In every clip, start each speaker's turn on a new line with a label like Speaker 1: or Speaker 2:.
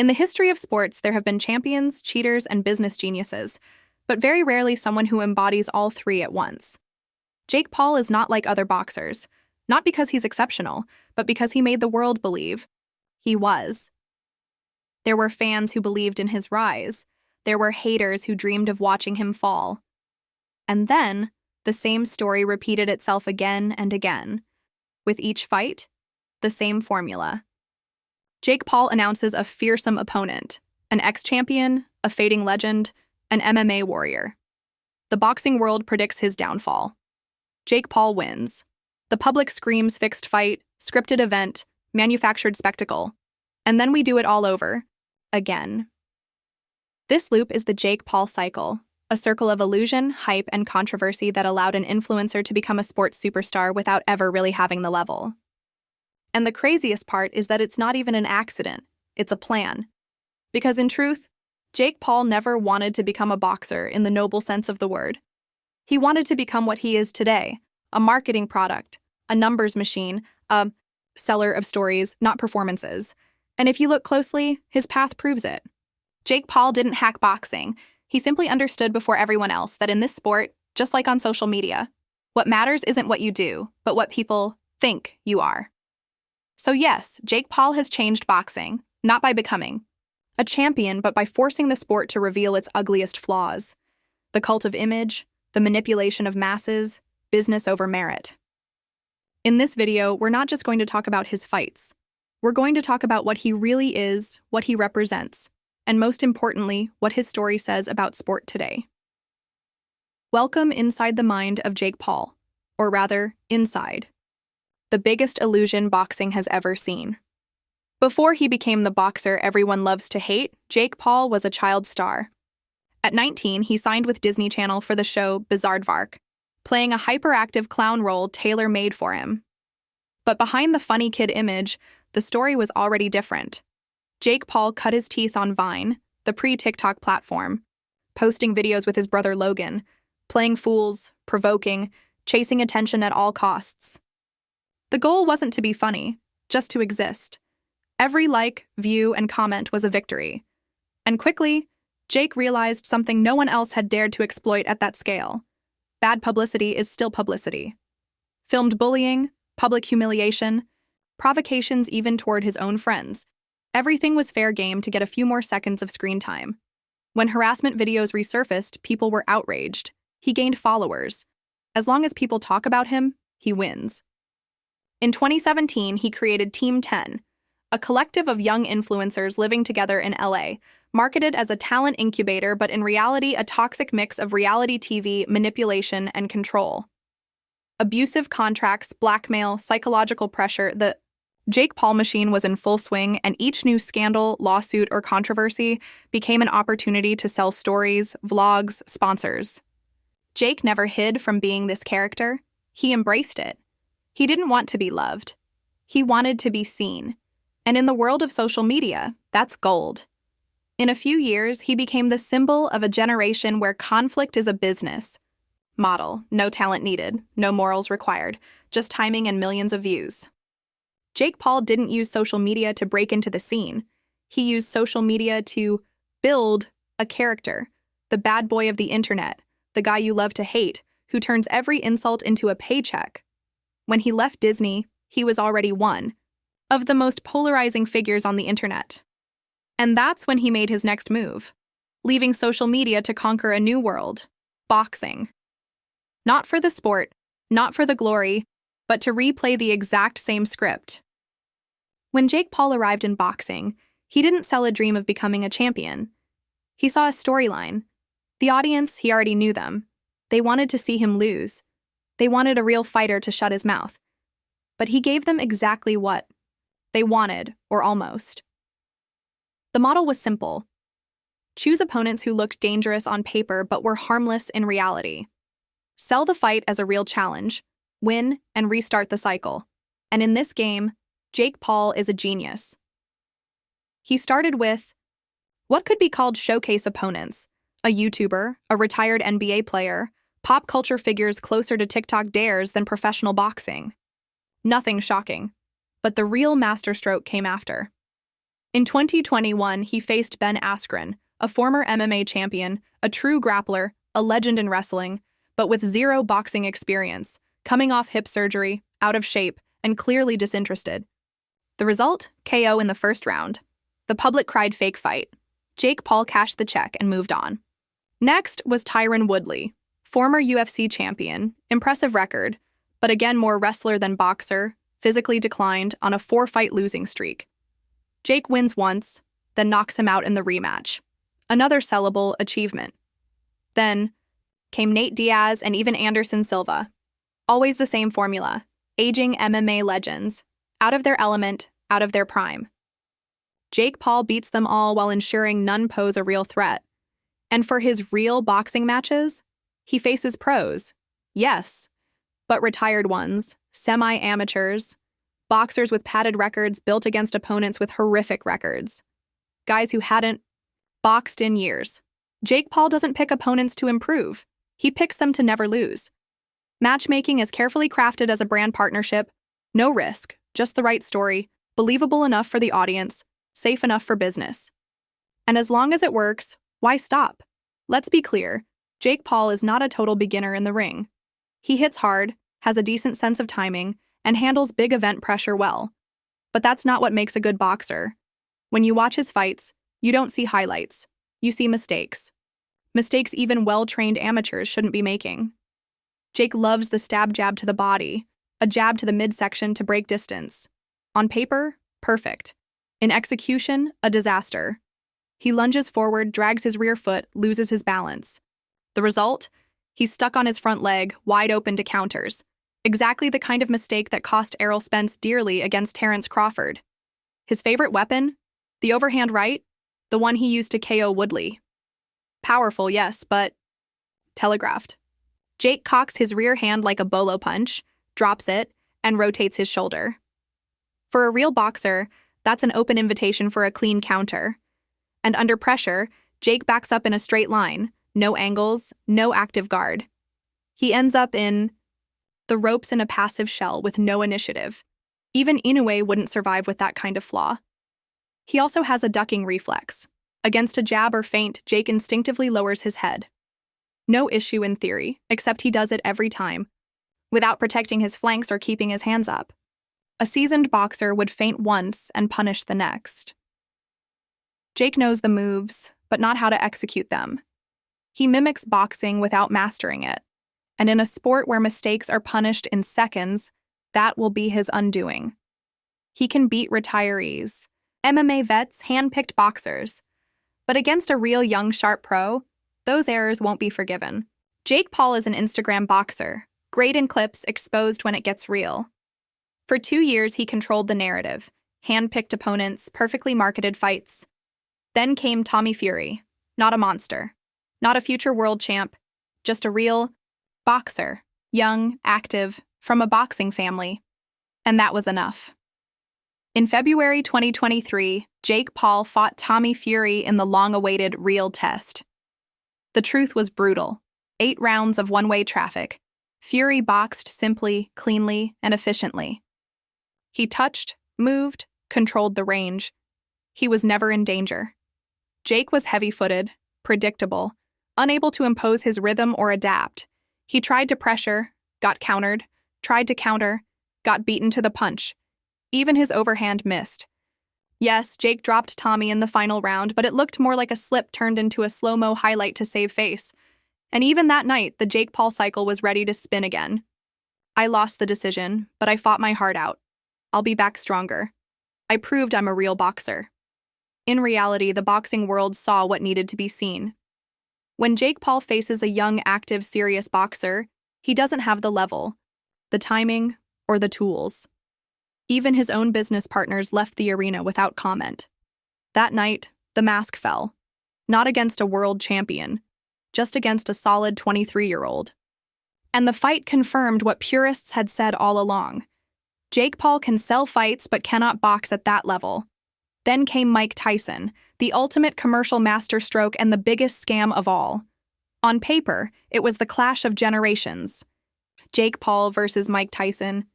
Speaker 1: In the history of sports, there have been champions, cheaters, and business geniuses, but very rarely someone who embodies all three at once. Jake Paul is not like other boxers, not because he's exceptional, but because he made the world believe he was. There were fans who believed in his rise. There were haters who dreamed of watching him fall. And then, the same story repeated itself again and again. With each fight, the same formula. Jake Paul announces a fearsome opponent, an ex-champion, a fading legend, an MMA warrior. The boxing world predicts his downfall. Jake Paul wins. The public screams fixed fight, scripted event, manufactured spectacle. And then we do it all over. Again. This loop is the Jake Paul cycle, a circle of illusion, hype, and controversy that allowed an influencer to become a sports superstar without ever really having the level. And the craziest part is that it's not even an accident, it's a plan. Because in truth, Jake Paul never wanted to become a boxer in the noble sense of the word. He wanted to become what he is today, a marketing product, a numbers machine, a seller of stories, not performances. And if you look closely, his path proves it. Jake Paul didn't hack boxing. He simply understood before everyone else that in this sport, just like on social media, what matters isn't what you do, but what people think you are. So yes, Jake Paul has changed boxing, not by becoming a champion, but by forcing the sport to reveal its ugliest flaws. The cult of image, the manipulation of masses, business over merit. In this video, we're not just going to talk about his fights. We're going to talk about what he really is, what he represents, and most importantly, what his story says about sport today. Welcome inside the mind of Jake Paul, or rather, inside. The biggest illusion boxing has ever seen. Before he became the boxer everyone loves to hate, Jake Paul was a child star. At 19, he signed with Disney Channel for the show Bizaardvark, playing a hyperactive clown role tailor-made for him. But behind the funny kid image, the story was already different. Jake Paul cut his teeth on Vine, the pre-TikTok platform, posting videos with his brother Logan, playing fools, provoking, chasing attention at all costs. The goal wasn't to be funny, just to exist. Every like, view, and comment was a victory. And quickly, Jake realized something no one else had dared to exploit at that scale. Bad publicity is still publicity. Filmed bullying, public humiliation, provocations even toward his own friends. Everything was fair game to get a few more seconds of screen time. When harassment videos resurfaced, people were outraged. He gained followers. As long as people talk about him, he wins. In 2017, he created Team 10, a collective of young influencers living together in LA, marketed as a talent incubator but in reality a toxic mix of reality TV, manipulation, and control. Abusive contracts, blackmail, psychological pressure, the Jake Paul machine was in full swing, and each new scandal, lawsuit, or controversy became an opportunity to sell stories, vlogs, sponsors. Jake never hid from being this character. He embraced it. He didn't want to be loved. He wanted to be seen. And in the world of social media, that's gold. In a few years, he became the symbol of a generation where conflict is a business model, no talent needed, no morals required, just timing and millions of views. Jake Paul didn't use social media to break into the scene. He used social media to build a character, the bad boy of the internet, the guy you love to hate, who turns every insult into a paycheck. When he left Disney, he was already one of the most polarizing figures on the internet. And that's when he made his next move, leaving social media to conquer a new world, boxing. Not for the sport, not for the glory, but to replay the exact same script. When Jake Paul arrived in boxing, he didn't sell a dream of becoming a champion. He saw a storyline. The audience, he already knew them. They wanted to see him lose. They wanted a real fighter to shut his mouth. But he gave them exactly what they wanted, or almost. The model was simple. Choose opponents who looked dangerous on paper but were harmless in reality. Sell the fight as a real challenge, win, and restart the cycle. And in this game, Jake Paul is a genius. He started with what could be called showcase opponents, a YouTuber, a retired NBA player, pop culture figures closer to TikTok dares than professional boxing. Nothing shocking. But the real masterstroke came after. In 2021, he faced Ben Askren, a former MMA champion, a true grappler, a legend in wrestling, but with zero boxing experience, coming off hip surgery, out of shape, and clearly disinterested. The result? KO in the first round. The public cried fake fight. Jake Paul cashed the check and moved on. Next was Tyron Woodley, former UFC champion, impressive record, but again more wrestler than boxer, physically declined on a 4-fight losing streak. Jake wins once, then knocks him out in the rematch. Another sellable achievement. Then came Nate Diaz and even Anderson Silva. Always the same formula. Aging MMA legends. Out of their element, out of their prime. Jake Paul beats them all while ensuring none pose a real threat. And for his real boxing matches, he faces pros. Yes, but retired ones, semi-amateurs, boxers with padded records built against opponents with horrific records. Guys who hadn't boxed in years. Jake Paul doesn't pick opponents to improve. He picks them to never lose. Matchmaking is carefully crafted as a brand partnership. No risk, just the right story, believable enough for the audience, safe enough for business. And as long as it works, why stop? Let's be clear, Jake Paul is not a total beginner in the ring. He hits hard, has a decent sense of timing, and handles big event pressure well. But that's not what makes a good boxer. When you watch his fights, you don't see highlights. You see mistakes. Mistakes even well-trained amateurs shouldn't be making. Jake loves the stab jab to the body, a jab to the midsection to break distance. On paper, perfect. In execution, a disaster. He lunges forward, drags his rear foot, loses his balance. The result? He's stuck on his front leg, wide open to counters. Exactly the kind of mistake that cost Errol Spence dearly against Terrence Crawford. His favorite weapon? The overhand right? The one he used to KO Woodley. Powerful, yes, but telegraphed. Jake cocks his rear hand like a bolo punch, drops it, and rotates his shoulder. For a real boxer, that's an open invitation for a clean counter. And under pressure, Jake backs up in a straight line, no angles, no active guard. He ends up in the ropes in a passive shell with no initiative. Even Inoue wouldn't survive with that kind of flaw. He also has a ducking reflex. Against a jab or feint, Jake instinctively lowers his head. No issue in theory, except he does it every time, without protecting his flanks or keeping his hands up. A seasoned boxer would feint once and punish the next. Jake knows the moves, but not how to execute them. He mimics boxing without mastering it. And in a sport where mistakes are punished in seconds, that will be his undoing. He can beat retirees, MMA vets, hand-picked boxers. But against a real young, sharp pro, those errors won't be forgiven. Jake Paul is an Instagram boxer, great in clips, exposed when it gets real. For 2 years, he controlled the narrative, hand-picked opponents, perfectly marketed fights. Then came Tommy Fury, not a monster, not a future world champ, just a real boxer, young, active, from a boxing family. And that was enough. In February 2023, Jake Paul fought Tommy Fury in the long-awaited real test. The truth was brutal. 8 rounds of one-way traffic. Fury boxed simply, cleanly, and efficiently. He touched, moved, controlled the range. He was never in danger. Jake was heavy-footed, predictable, unable to impose his rhythm or adapt. He tried to pressure, got countered, tried to counter, got beaten to the punch. Even his overhand missed. Yes, Jake dropped Tommy in the final round, but it looked more like a slip turned into a slow-mo highlight to save face. And even that night, the Jake Paul cycle was ready to spin again. I lost the decision, but I fought my heart out. I'll be back stronger. I proved I'm a real boxer. In reality, the boxing world saw what needed to be seen. When Jake Paul faces a young, active, serious boxer, he doesn't have the level, the timing, or the tools. Even his own business partners left the arena without comment. That night, the mask fell. Not against a world champion, just against a solid 23-year-old. And the fight confirmed what purists had said all along. Jake Paul can sell fights but cannot box at that level. Then came Mike Tyson, the ultimate commercial masterstroke and the biggest scam of all. On paper, it was the clash of generations. Jake Paul versus Mike Tyson.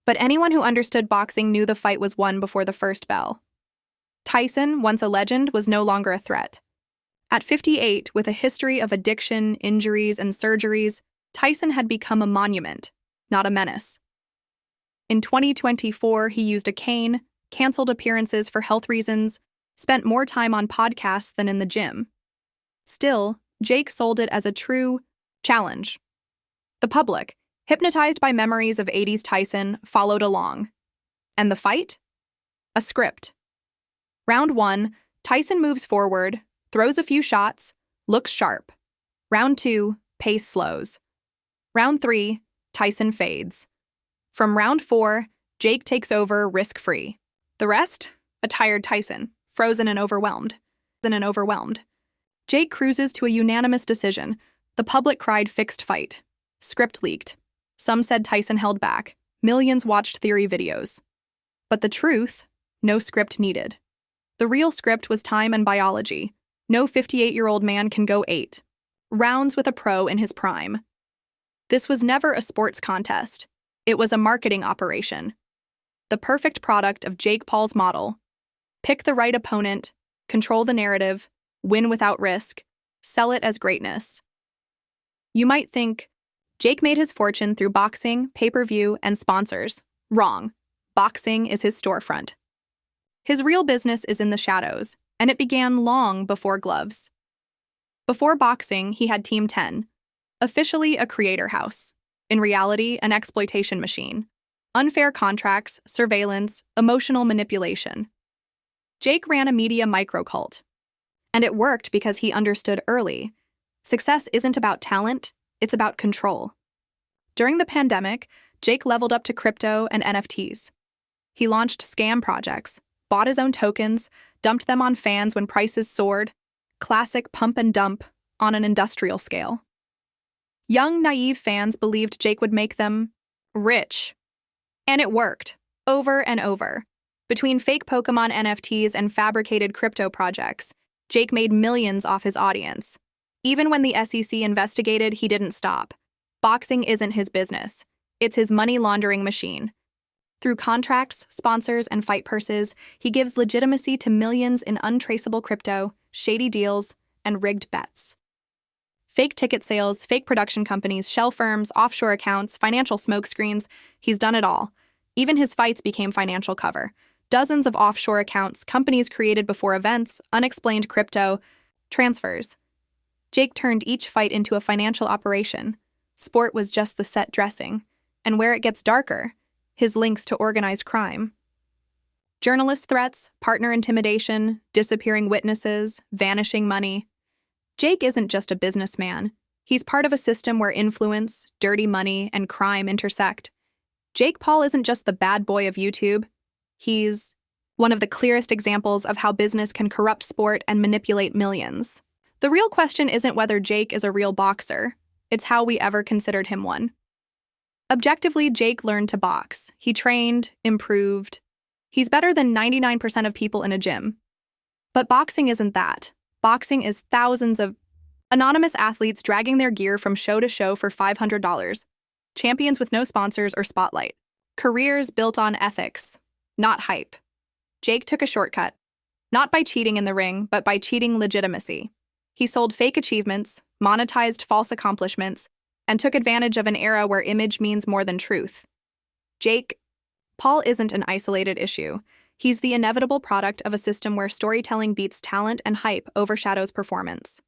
Speaker 1: But anyone who understood boxing knew the fight was won before the first bell. Tyson, once a legend, was no longer a threat. At 58, with a history of addiction, injuries, and surgeries, Tyson had become a monument, not a menace. In 2024, he used a cane, canceled appearances for health reasons, spent more time on podcasts than in the gym. Still, Jake sold it as a true challenge. The public, hypnotized by memories of 80s Tyson, followed along. And the fight? A script. Round 1, Tyson moves forward, throws a few shots, looks sharp. Round 2, pace slows. Round 3, Tyson fades. From round 4, Jake takes over risk-free. The rest? A tired Tyson, frozen and overwhelmed. Jake cruises to a unanimous decision. The public cried fixed fight. Script leaked. Some said Tyson held back. Millions watched theory videos. But the truth? No script needed. The real script was time and biology. No 58-year-old man can go 8 rounds with a pro in his prime. This was never a sports contest. It was a marketing operation. The perfect product of Jake Paul's model. Pick the right opponent, control the narrative, win without risk, sell it as greatness. You might think, Jake made his fortune through boxing, pay-per-view, and sponsors. Wrong. Boxing is his storefront. His real business is in the shadows, and it began long before gloves. Before boxing, he had Team 10, officially a creator house. In reality, an exploitation machine. Unfair contracts, surveillance, emotional manipulation. Jake ran a media microcult. And it worked because he understood early. Success isn't about talent, it's about control. During the pandemic, Jake leveled up to crypto and NFTs. He launched scam projects, bought his own tokens, dumped them on fans when prices soared. Classic pump and dump on an industrial scale. Young, naive fans believed Jake would make them rich. And it worked, over and over. Between fake Pokemon NFTs and fabricated crypto projects, Jake made millions off his audience. Even when the SEC investigated, he didn't stop. Boxing isn't his business. It's his money laundering machine. Through contracts, sponsors, and fight purses, he gives legitimacy to millions in untraceable crypto, shady deals, and rigged bets. Fake ticket sales, fake production companies, shell firms, offshore accounts, financial smokescreens, he's done it all. Even his fights became financial cover. Dozens of offshore accounts, companies created before events, unexplained crypto, transfers. Jake turned each fight into a financial operation. Sport was just the set dressing. And where it gets darker, his links to organized crime. Journalist threats, partner intimidation, disappearing witnesses, vanishing money. Jake isn't just a businessman. He's part of a system where influence, dirty money, and crime intersect. Jake Paul isn't just the bad boy of YouTube. He's one of the clearest examples of how business can corrupt sport and manipulate millions. The real question isn't whether Jake is a real boxer. It's how we ever considered him one. Objectively, Jake learned to box. He trained, improved. He's better than 99% of people in a gym. But boxing isn't that. Boxing is thousands of anonymous athletes dragging their gear from show to show for $500. Champions with no sponsors or spotlight. Careers built on ethics, not hype. Jake took a shortcut. Not by cheating in the ring, but by cheating legitimacy. He sold fake achievements, monetized false accomplishments, and took advantage of an era where image means more than truth. Jake Paul isn't an isolated issue. He's the inevitable product of a system where storytelling beats talent and hype overshadows performance.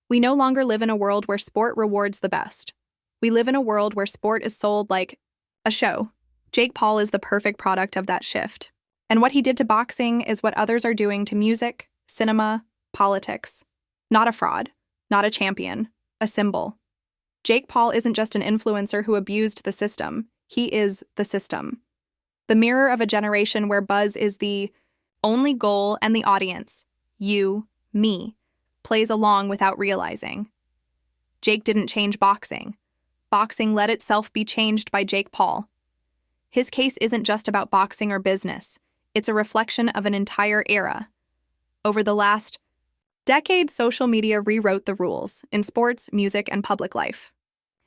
Speaker 1: We no longer live in a world where sport rewards the best. We live in a world where sport is sold like a show. Jake Paul is the perfect product of that shift. And what he did to boxing is what others are doing to music, cinema, politics. Not a fraud, not a champion, a symbol. Jake Paul isn't just an influencer who abused the system. He is the system. The mirror of a generation where buzz is the only goal and the audience, you, me, plays along without realizing. Jake didn't change boxing. Boxing let itself be changed by Jake Paul. His case isn't just about boxing or business. It's a reflection of an entire era. Over the last decade, social media rewrote the rules in sports, music, and public life.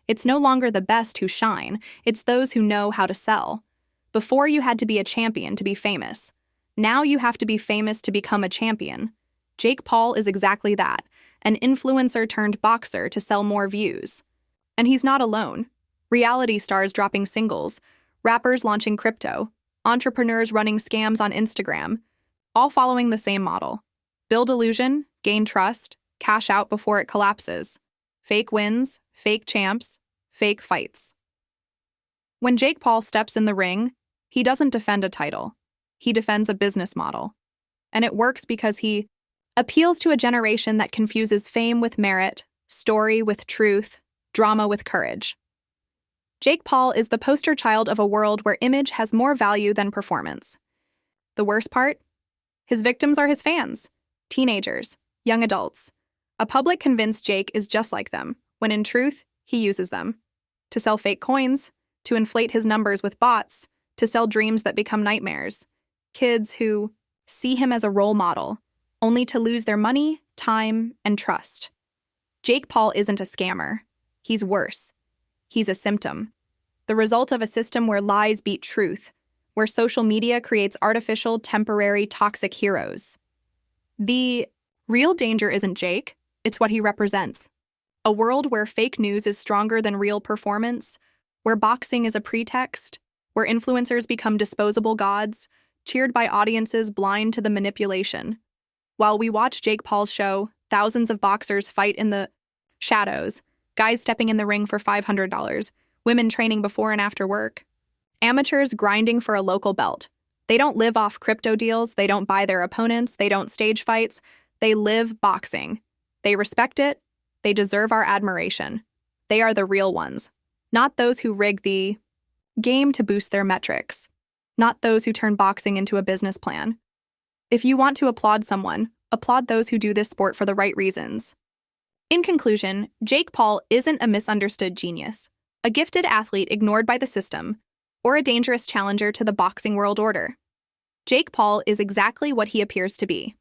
Speaker 1: It's no longer the best who shine, it's those who know how to sell. Before, you had to be a champion to be famous. Now you have to be famous to become a champion. Jake Paul is exactly that, an influencer turned boxer to sell more views. And he's not alone. Reality stars dropping singles, rappers launching crypto, entrepreneurs running scams on Instagram, all following the same model. Build illusion, gain trust, cash out before it collapses. Fake wins, fake champs, fake fights. When Jake Paul steps in the ring, he doesn't defend a title. He defends a business model. And it works because he appeals to a generation that confuses fame with merit, story with truth, drama with courage. Jake Paul is the poster child of a world where image has more value than performance. The worst part? His victims are his fans, teenagers, young adults. A public convinced Jake is just like them, when in truth, he uses them. To sell fake coins, to inflate his numbers with bots, to sell dreams that become nightmares. Kids who see him as a role model, only to lose their money, time, and trust. Jake Paul isn't a scammer. He's worse. He's a symptom. The result of a system where lies beat truth, where social media creates artificial, temporary, toxic heroes. The real danger isn't Jake, it's what he represents. A world where fake news is stronger than real performance, where boxing is a pretext, where influencers become disposable gods, cheered by audiences blind to the manipulation. While we watch Jake Paul's show, thousands of boxers fight in the shadows, guys stepping in the ring for $500, women training before and after work, amateurs grinding for a local belt. They don't live off crypto deals, they don't buy their opponents, they don't stage fights, they live boxing. They respect it, they deserve our admiration. They are the real ones, not those who rig the game to boost their metrics, not those who turn boxing into a business plan. If you want to applaud someone, applaud those who do this sport for the right reasons. In conclusion, Jake Paul isn't a misunderstood genius, a gifted athlete ignored by the system, or a dangerous challenger to the boxing world order. Jake Paul is exactly what he appears to be,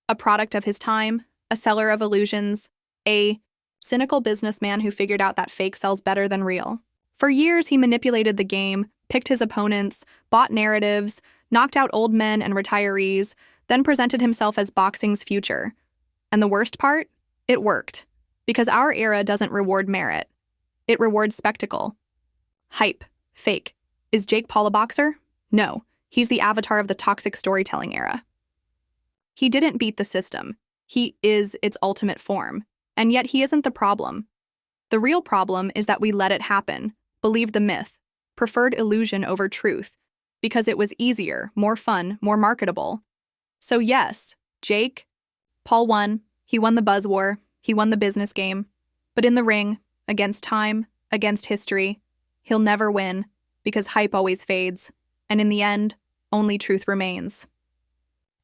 Speaker 1: a product of his time, a seller of illusions, a cynical businessman who figured out that fake sells better than real. For years, he manipulated the game, picked his opponents, bought narratives, knocked out old men and retirees, then presented himself as boxing's future. And the worst part? It worked. Because our era doesn't reward merit. It rewards spectacle. Hype. Fake. Is Jake Paul a boxer? No. He's the avatar of the toxic storytelling era. He didn't beat the system. He is its ultimate form. And yet he isn't the problem. The real problem is that we let it happen, believed the myth, preferred illusion over truth, because it was easier, more fun, more marketable. So yes, Jake Paul won. He won the buzz war. He won the business game. But in the ring, against time, against history, he'll never win, because hype always fades, and in the end, only truth remains.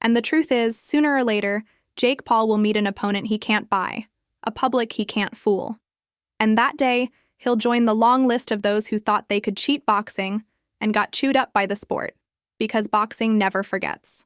Speaker 1: And the truth is, sooner or later, Jake Paul will meet an opponent he can't buy, a public he can't fool. And that day, he'll join the long list of those who thought they could cheat boxing and got chewed up by the sport, because boxing never forgets.